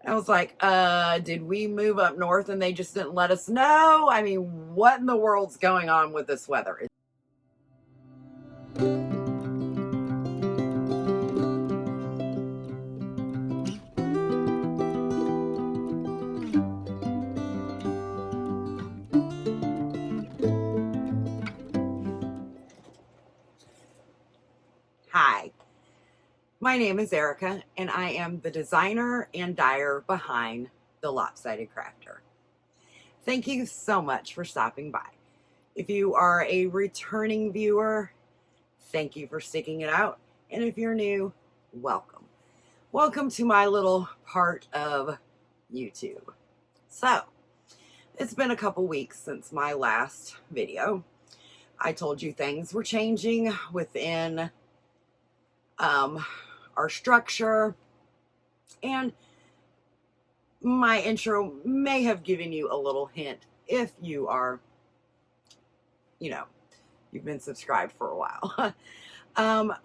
I was like, did we move up north and they just didn't let us know? I mean, what in the world's going on with this weather? Hi, my name is Erica, and I am the designer and dyer behind the Lopsided Crafter. Thank you so much for stopping by. If you are a returning viewer, thank you for sticking it out. And if you're new, welcome. Welcome to my little part of YouTube. So, it's been a couple weeks since my last video. I told you things were changing within our structure, and my intro may have given you a little hint if you are, you've been subscribed for a while.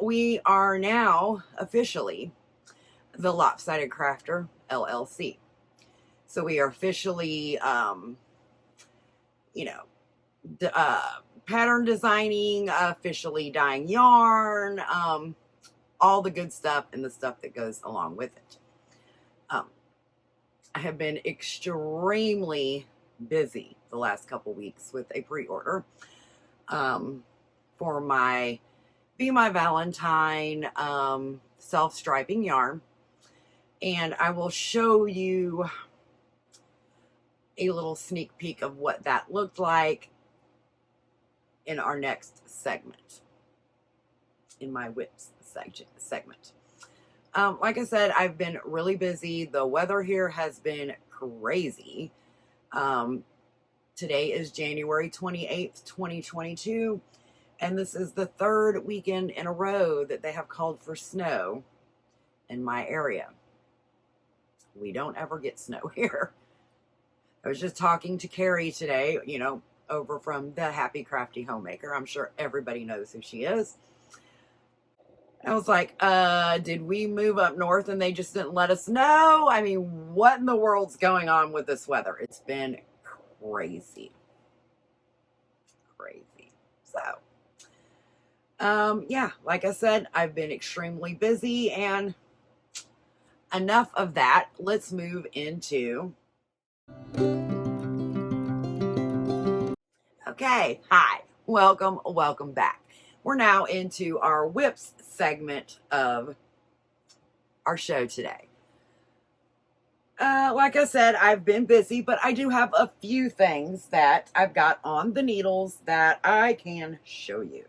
We are now officially the Lopsided Crafter LLC. So we are officially, pattern designing, officially dyeing yarn, all the good stuff and the stuff that goes along with it. I have been extremely busy the last couple weeks with a pre-order for my Be My Valentine self-striping yarn. And I will show you a little sneak peek of what that looked like in our next segment, in my whips segment. Like I said, I've been really busy. The weather here has been crazy. Today is January 28th, 2022, and this is the third weekend in a row that they have called for snow in my area. We don't ever get snow here. I was just talking to Carrie today, over from the Happy Crafty Homemaker. I'm sure everybody knows who she is. I was like, did we move up north and they just didn't let us know? I mean, what in the world's going on with this weather? It's been crazy. So, yeah, like I said, I've been extremely busy, and enough of that. Let's move into... Okay, hi, welcome back. We're now into our whips segment of our show today. Like I said, I've been busy, but I do have a few things that I've got on the needles that I can show you.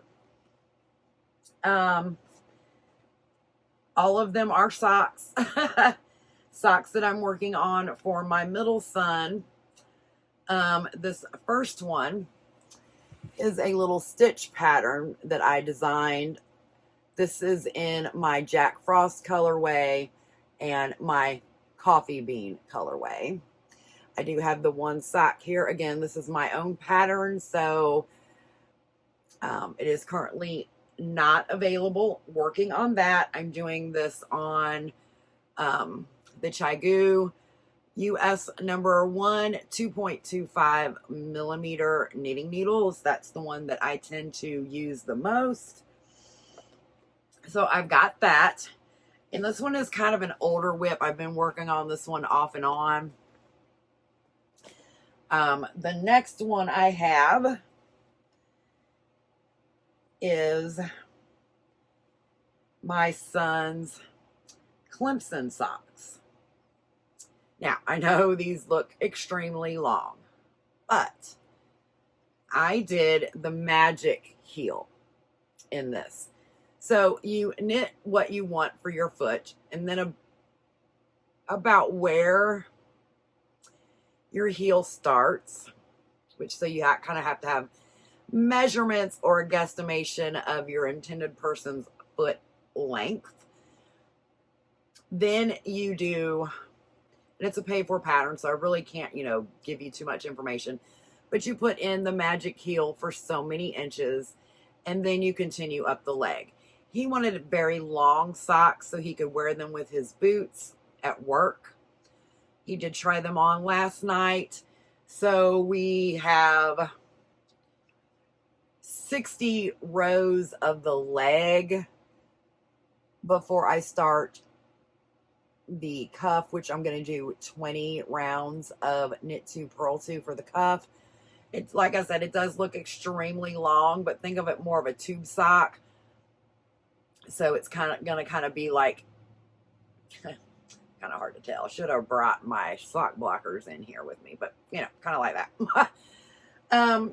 All of them are socks. Socks that I'm working on for my middle son. This first one is a little stitch pattern that I designed. This is in my Jack Frost colorway and my coffee bean colorway. I do have the one sock here. Again, this is my own pattern, so it is currently not available. Working on that. I'm doing this on the Chaigu US number 1 2.25 millimeter knitting needles. That's the one that I tend to use the most. So I've got that. And this one is kind of an older whip. I've been working on this one off and on. The next one I have is my son's Clemson socks. Now, I know these look extremely long, but I did the magic heel in this. So you knit what you want for your foot, and then about where your heel starts, which so you kind of have to have measurements or a guesstimation of your intended person's foot length. Then you do... and it's a pay-for pattern, so I really can't, give you too much information. But you put in the magic heel for so many inches, and then you continue up the leg. He wanted very long socks so he could wear them with his boots at work. He did try them on last night. So we have 60 rows of the leg before I start the cuff, which I'm going to do 20 rounds of knit 2 purl 2 for the cuff. It's like I said, it does look extremely long, but think of it more of a tube sock. So it's going to be like, kind of hard to tell. Should have brought my sock blockers in here with me, but you know, kind of like that.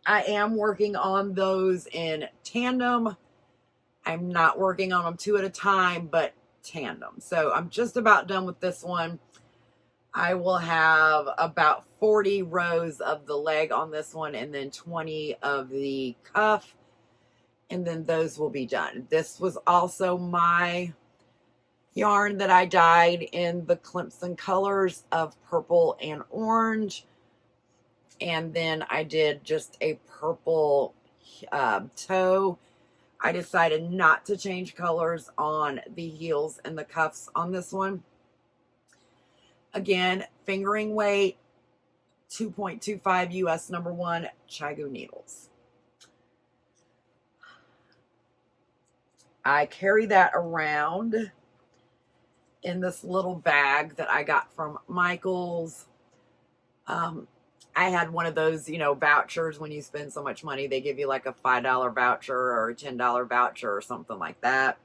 I am working on those in tandem. I'm not working on them 2 at a time, but tandem. So I'm just about done with this one. I will have about 40 rows of the leg on this one and then 20 of the cuff, and then those will be done. This was also my yarn that I dyed in the Clemson colors of purple and orange, and then I did just a purple toe. I decided not to change colors on the heels and the cuffs on this one. Again, fingering weight, 2.25 US #1 Chigu needles. I carry that around in this little bag that I got from Michael's. I had one of those, you know, vouchers. When you spend so much money, they give you like a $5 voucher or a $10 voucher or something like that.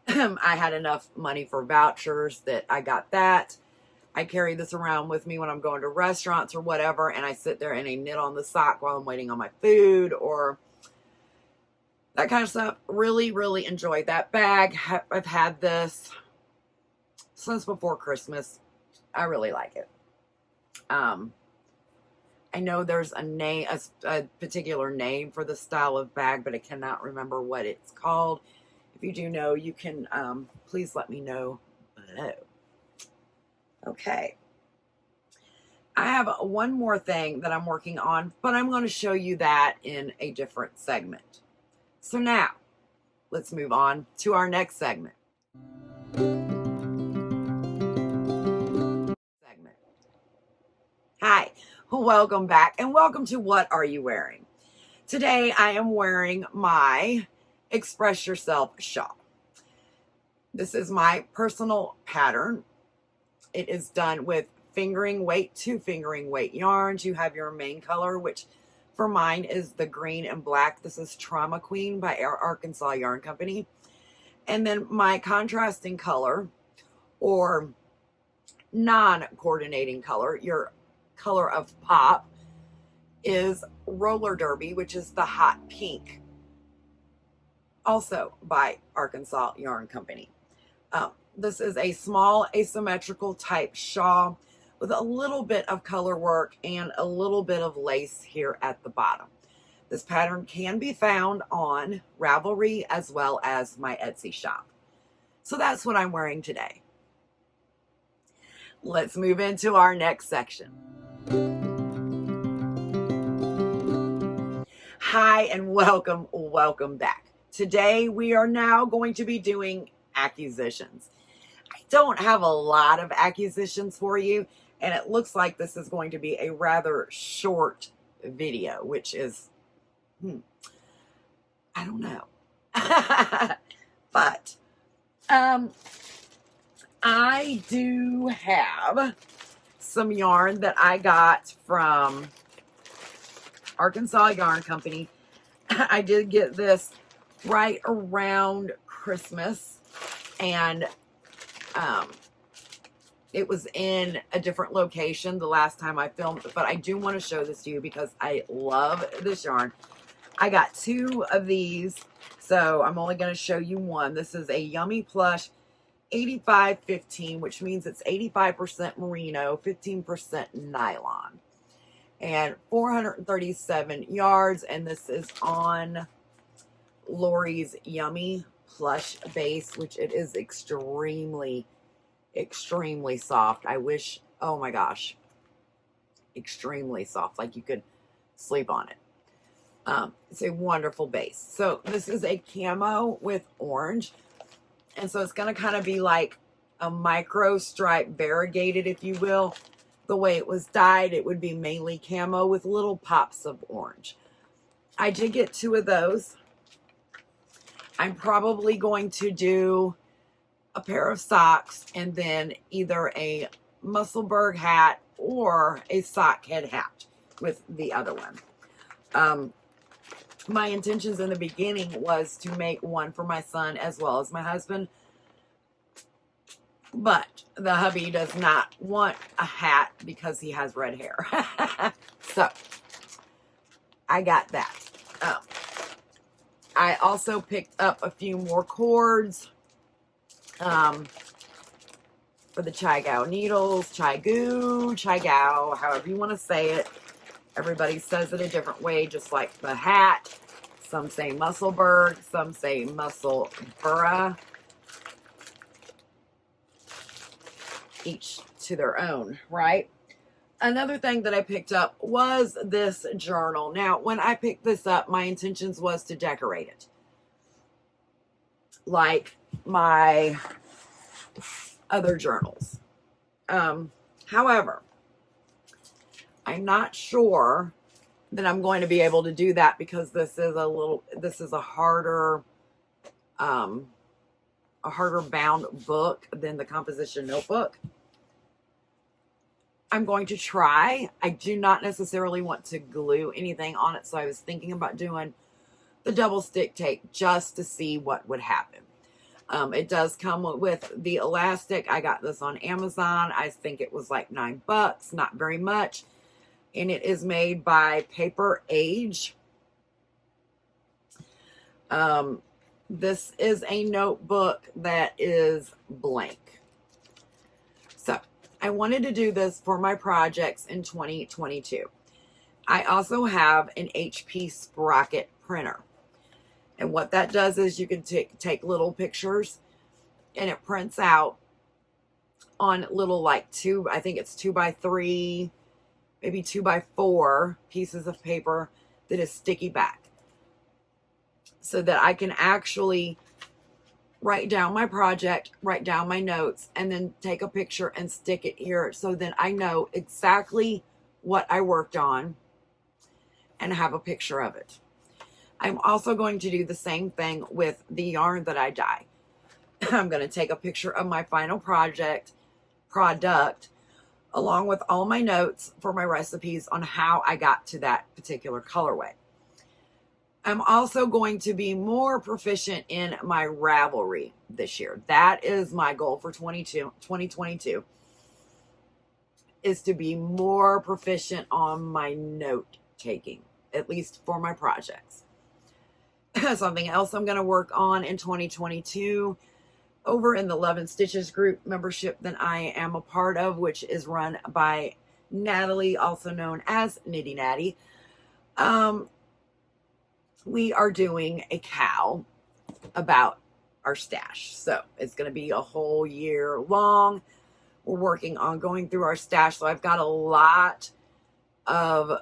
I had enough money for vouchers that I got that. I carry this around with me when I'm going to restaurants or whatever, and I sit there and I knit on the sock while I'm waiting on my food or that kind of stuff. Really, really enjoyed that bag. I've had this since before Christmas. I really like it. I know there's a name, a particular name for the style of bag, but I cannot remember what it's called. If you do know, you can please let me know below. Okay. I have one more thing that I'm working on, but I'm going to show you that in a different segment. So now, let's move on to our next segment. Hi, welcome back, and welcome to What Are You Wearing? Today, I am wearing my Express Yourself shawl. This is my personal pattern. It is done with fingering weight, 2 fingering weight yarns. You have your main color, which for mine is the green and black. This is Trauma Queen by Arkansas Yarn Company. And then my contrasting color, or non-coordinating color, your color of pop, is Roller Derby, which is the hot pink, also by Arkansas Yarn Company. This is a small asymmetrical type shawl with a little bit of color work and a little bit of lace here at the bottom. This pattern can be found on Ravelry as well as my Etsy shop. So that's what I'm wearing today. Let's move into our next section. Hi and welcome back. Today we are now going to be doing acquisitions. I don't have a lot of acquisitions for you, and it looks like this is going to be a rather short video, which is, I don't know. But I do have some yarn that I got from Arkansas Yarn Company. I did get this right around Christmas, and it was in a different location the last time I filmed, but I do want to show this to you because I love this yarn. I got 2 of these, so I'm only going to show you one. This is a Yummy Plush 85-15, which means it's 85% merino, 15% nylon, and 437 yards, and this is on Lori's Yummy Plush base, which it is extremely soft. I wish, oh my gosh, extremely soft, like you could sleep on it. It's a wonderful base. So this is a camo with orange, and so it's going to kind of be like a micro stripe variegated, if you will. The way it was dyed, it would be mainly camo with little pops of orange. I did get 2 of those. I'm probably going to do a pair of socks and then either a Musselburgh hat or a sock head hat with the other one. My intentions in the beginning was to make one for my son as well as my husband. But the hubby does not want a hat because he has red hair. So, I got that. I also picked up a few more cords for the Chai Gao needles, Chai Gao, however you want to say it. Everybody says it a different way, just like the hat. Some say Musselburgh, some say Musselburgh. Each to their own, right? Another thing that I picked up was this journal. Now, when I picked this up, my intentions was to decorate it, like my other journals. However, I'm not sure that I'm going to be able to do that because this is a harder bound book than the composition notebook. I'm going to try. I do not necessarily want to glue anything on it, so I was thinking about doing the double stick tape just to see what would happen. It does come with the elastic. I got this on Amazon. I think it was like $9, not very much. And it is made by Paper Age. This is a notebook that is blank. So, I wanted to do this for my projects in 2022. I also have an HP Sprocket Printer. And what that does is you can take little pictures and it prints out on little like I think it's 2x3, maybe 2x4 pieces of paper that is sticky back. So that I can actually write down my project, write down my notes, and then take a picture and stick it here so that I know exactly what I worked on and have a picture of it. I'm also going to do the same thing with the yarn that I dye. I'm going to take a picture of my final product, along with all my notes for my recipes on how I got to that particular colorway. I'm also going to be more proficient in my Ravelry this year. That is my goal for 2022, is to be more proficient on my note taking, at least for my projects. Something else I'm going to work on in 2022 over in the Love and Stitches group membership that I am a part of, which is run by Natalie, also known as Nitty Natty. We are doing a cow about our stash. So it's going to be a whole year long. We're working on going through our stash. So I've got a lot of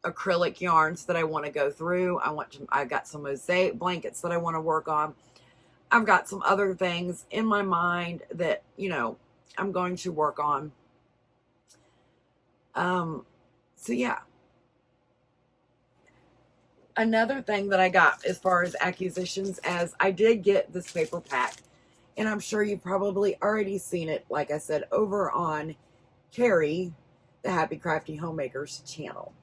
acrylic yarns that I want to go through. I've got some mosaic blankets that I want to work on. I've got some other things in my mind that, I'm going to work on. So yeah. Another thing that I got as far as acquisitions, as I did get this paper pack, and I'm sure you've probably already seen it, like I said, over on Carrie, the Happy Crafty Homemakers channel.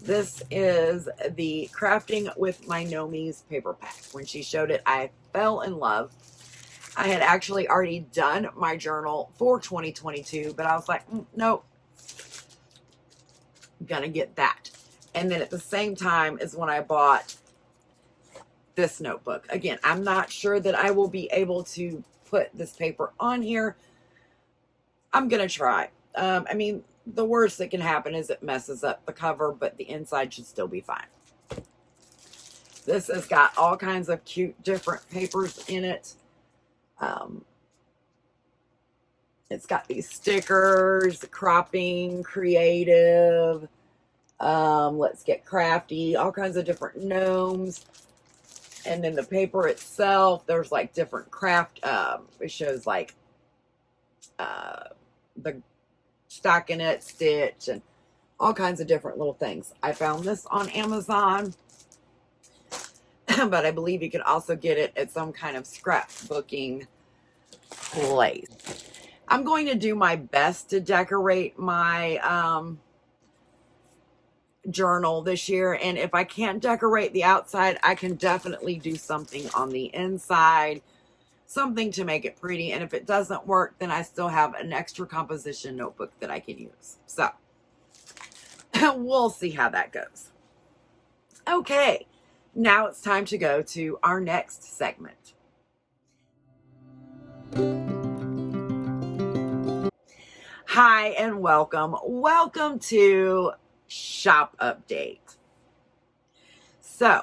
This is the Crafting with My Nomies paper pack. When she showed it, I fell in love. I had actually already done my journal for 2022, but I was like, nope, I'm gonna get that. And then at the same time is when I bought this notebook. Again, I'm not sure that I will be able to put this paper on here. I'm gonna try. The worst that can happen is it messes up the cover, but the inside should still be fine. This has got all kinds of cute different papers in it. It's got these stickers, cropping, creative, let's get crafty, all kinds of different gnomes. And then the paper itself, there's like different craft. It shows like the stockinette stitch and all kinds of different little things. I found this on Amazon, but I believe you can also get it at some kind of scrapbooking place. I'm going to do my best to decorate my journal this year, and if I can't decorate the outside, I can definitely do something on the inside, something to make it pretty. And if it doesn't work, then I still have an extra composition notebook that I can use. So we'll see how that goes. Okay, now it's time to go to our next segment. Hi and welcome. Welcome to Shop Update. So,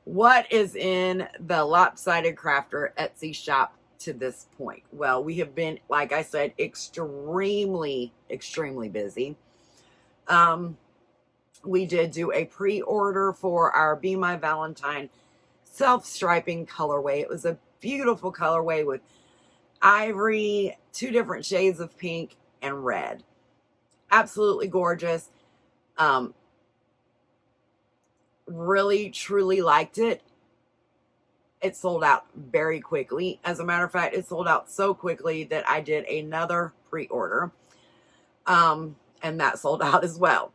what is in the Lopsided Crafter Etsy shop to this point? Well, we have been, like I said, extremely busy. We did do a pre-order for our Be My Valentine self-striping colorway. It was a beautiful colorway with ivory, 2 different shades of pink and red. Absolutely gorgeous. Really, truly liked it. It sold out very quickly. As a matter of fact, it sold out so quickly that I did another pre-order. And that sold out as well.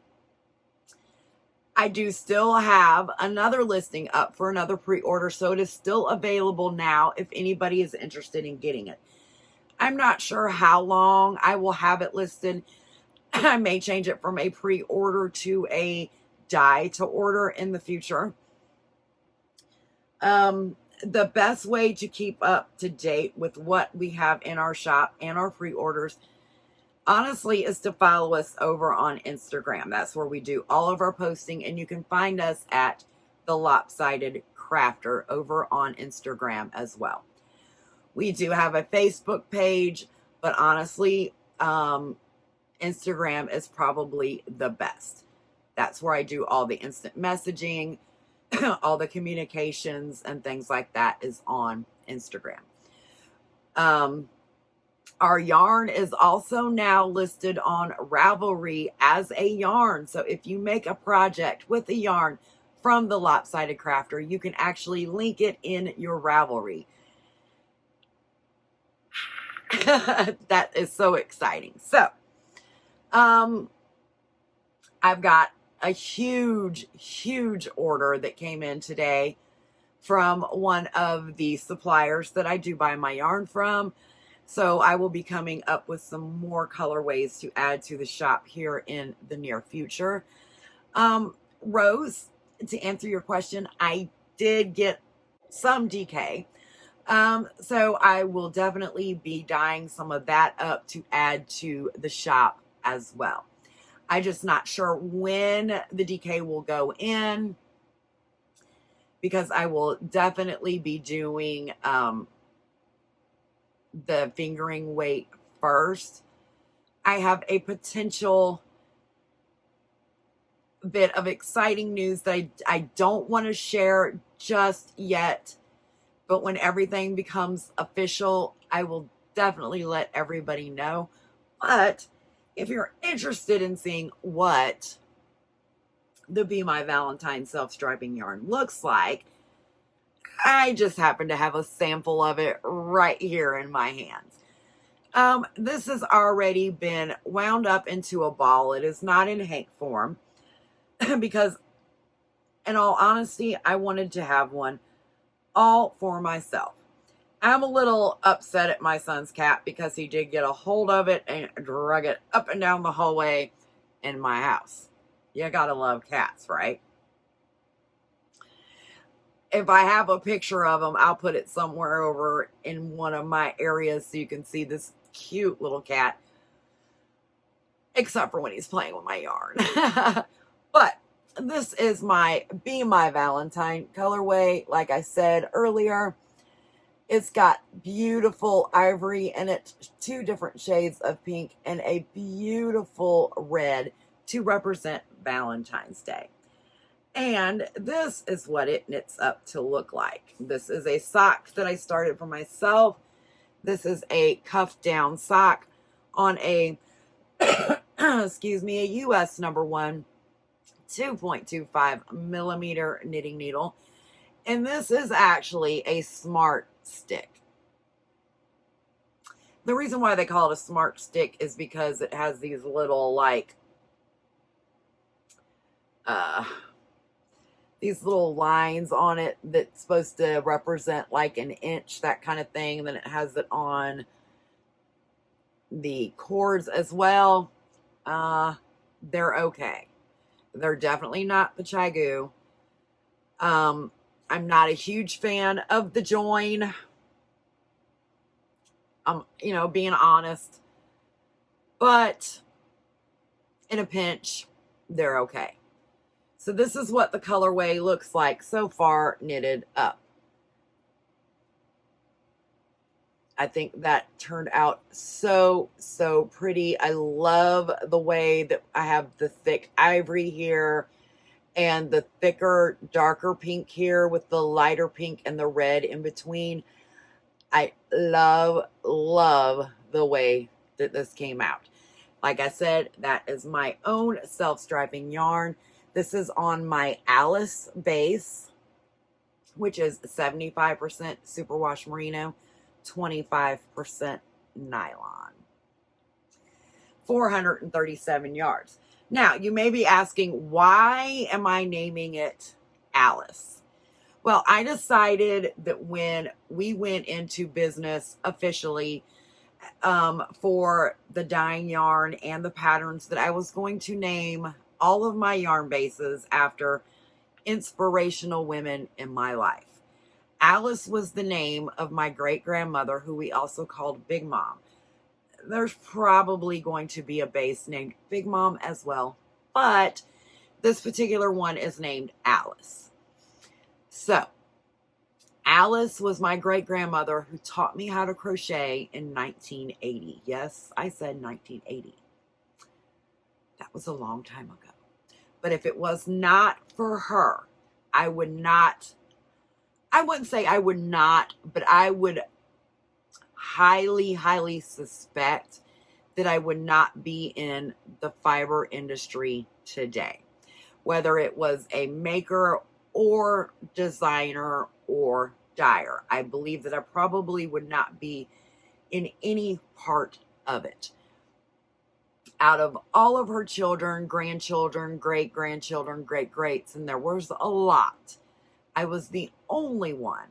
I do still have another listing up for another pre-order, so it is still available now if anybody is interested in getting it. I'm not sure how long I will have it listed. I may change it from a pre-order to a die to order in the future. The best way to keep up to date with what we have in our shop and our pre-orders, honestly, is to follow us over on Instagram. That's where we do all of our posting, and you can find us at the Lopsided Crafter over on Instagram as well. We do have a Facebook page, but honestly, Instagram is probably the best. That's where I do all the instant messaging, all the communications and things like that is on Instagram. Our yarn is also now listed on Ravelry as a yarn. So if you make a project with a yarn from the Lopsided Crafter, you can actually link it in your Ravelry. That is so exciting. So, I've got a huge order that came in today from one of the suppliers that I do buy my yarn from. So I will be coming up with some more colorways to add to the shop here in the near future. Rose, to answer your question, I did get some DK. So I will definitely be dyeing some of that up to add to the shop as well. I'm just not sure when the DK will go in, because I will definitely be doing the fingering weight first. I have a potential bit of exciting news that I don't want to share just yet, but when everything becomes official, I will definitely let everybody know. But if you're interested in seeing what the Be My Valentine self-striping yarn looks like, I just happen to have a sample of it right here in my hands. This has already been wound up into a ball. It is not in hank form because, in all honesty, I wanted to have one all for myself. I'm a little upset at my son's cat because he did get a hold of it and drug it up and down the hallway in my house. You gotta love cats, right? If I have a picture of him, I'll put it somewhere over in one of my areas so you can see this cute little cat. Except for when he's playing with my yarn. But this is my Be My Valentine colorway. Like I said earlier, it's got beautiful ivory in it, 2 different shades of pink, and a beautiful red to represent Valentine's Day. And this is what it knits up to look like. This is a sock that I started for myself. This is a cuff down sock on a, excuse me, a US number 1 2.25 millimeter knitting needle. And this is actually a smart stick. The reason why they call it a smart stick is because it has these little these little lines on it that's supposed to represent like an inch, that kind of thing. And then it has it on the cords as well. They're okay. They're definitely not the Chagoo. I'm not a huge fan of the join. Being honest. But in a pinch, they're okay. So this is what the colorway looks like so far knitted up. I think that turned out so pretty. I love the way that I have the thick ivory here and the thicker, darker pink here with the lighter pink and the red in between. I love the way that this came out. Like I said, that is my own self-striping yarn. This is on my Alice base, which is 75% superwash merino, 25% nylon. 437 yards. Now, you may be asking, why am I naming it Alice? Well, I decided that when we went into business officially for the dyeing yarn and the patterns, that I was going to name all of my yarn bases after inspirational women in my life. Alice was the name of my great-grandmother, who we also called Big Mom. There's probably going to be a base named Big Mom as well, but this particular one is named Alice. So, Alice was my great-grandmother who taught me how to crochet in 1980. Yes, I said 1980. That was a long time ago. But if it was not for her, I wouldn't say I would not, but I would highly suspect that I would not be in the fiber industry today. Whether it was a maker or designer or dyer, I believe that I probably would not be in any part of it. Out of all of her children, grandchildren, great-grandchildren, great-greats, and there was a lot, I was the only one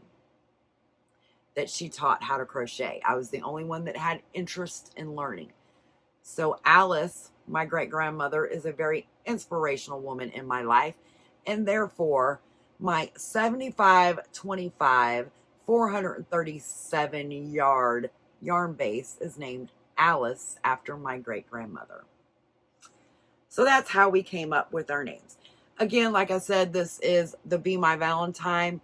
that she taught how to crochet. I was the only one that had interest in learning. So Alice, my great-grandmother, is a very inspirational woman in my life, and therefore my 75-25 437 yard yarn base is named Alice after my great-grandmother. So that's how we came up with our names. Again, like I said, this is the Be My Valentine.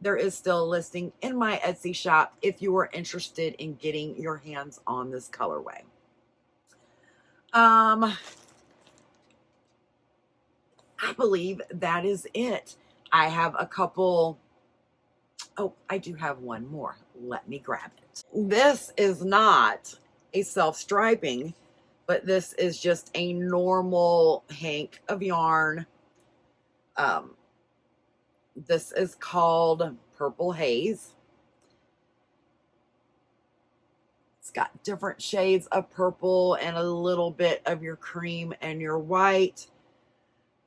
There is still a listing in my Etsy shop if you are interested in getting your hands on this colorway. I believe that is it. I have a couple. Oh, I do have one more. Let me grab it. This is not a self-striping, but this is just a normal hank of yarn. This is called Purple Haze. It's got different shades of purple and a little bit of your cream and your white.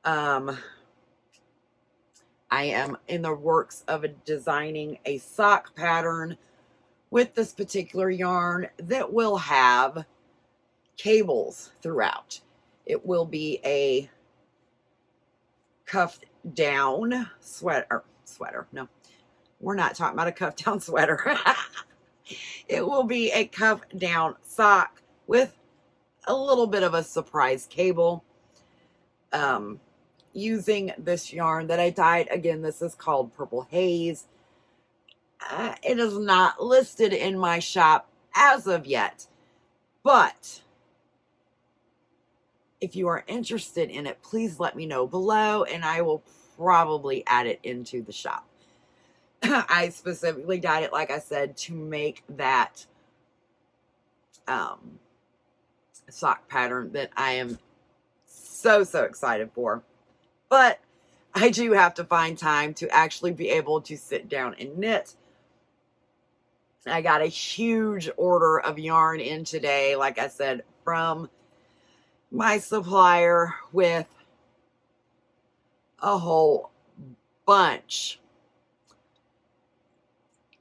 I am in the works of designing a sock pattern with this particular yarn that will have cables throughout. It will be a cuffed down sweater. No, we're not talking about a cuffed down sweater. It will be a cuffed down sock with a little bit of a surprise cable. Using this yarn that I dyed. Again, this is called Purple Haze. It is not listed in my shop as of yet, but if you are interested in it, please let me know below, and I will probably add it into the shop. I specifically dyed it, like I said, to make that sock pattern that I am so excited for. But I do have to find time to actually be able to sit down and knit. I got a huge order of yarn in today, like I said, from my supplier, with a whole bunch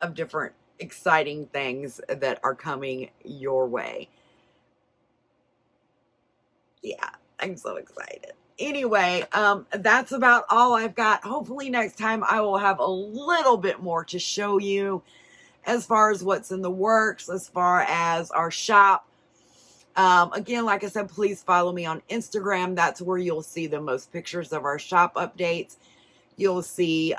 of different exciting things that are coming your way. Yeah, I'm so excited. Anyway, that's about all I've got. Hopefully next time I will have a little bit more to show you as far as what's in the works, as far as our shop. Again, like I said, please follow me on Instagram. That's where you'll see the most pictures of our shop updates. You'll see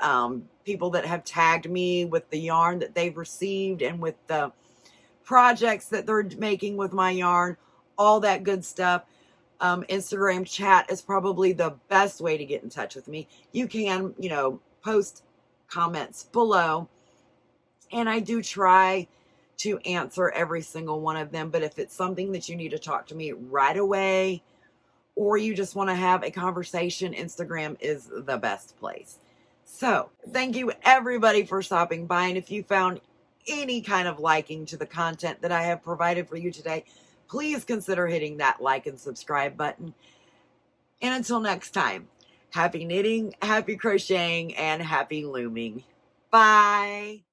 people that have tagged me with the yarn that they've received and with the projects that they're making with my yarn, all that good stuff. Instagram chat is probably the best way to get in touch with me. You can, post comments below, and I do try to answer every single one of them. But if it's something that you need to talk to me right away, or you just want to have a conversation, Instagram is the best place. So thank you everybody for stopping by. And if you found any kind of liking to the content that I have provided for you today, please consider hitting that like and subscribe button. And until next time, happy knitting, happy crocheting, and happy looming. Bye.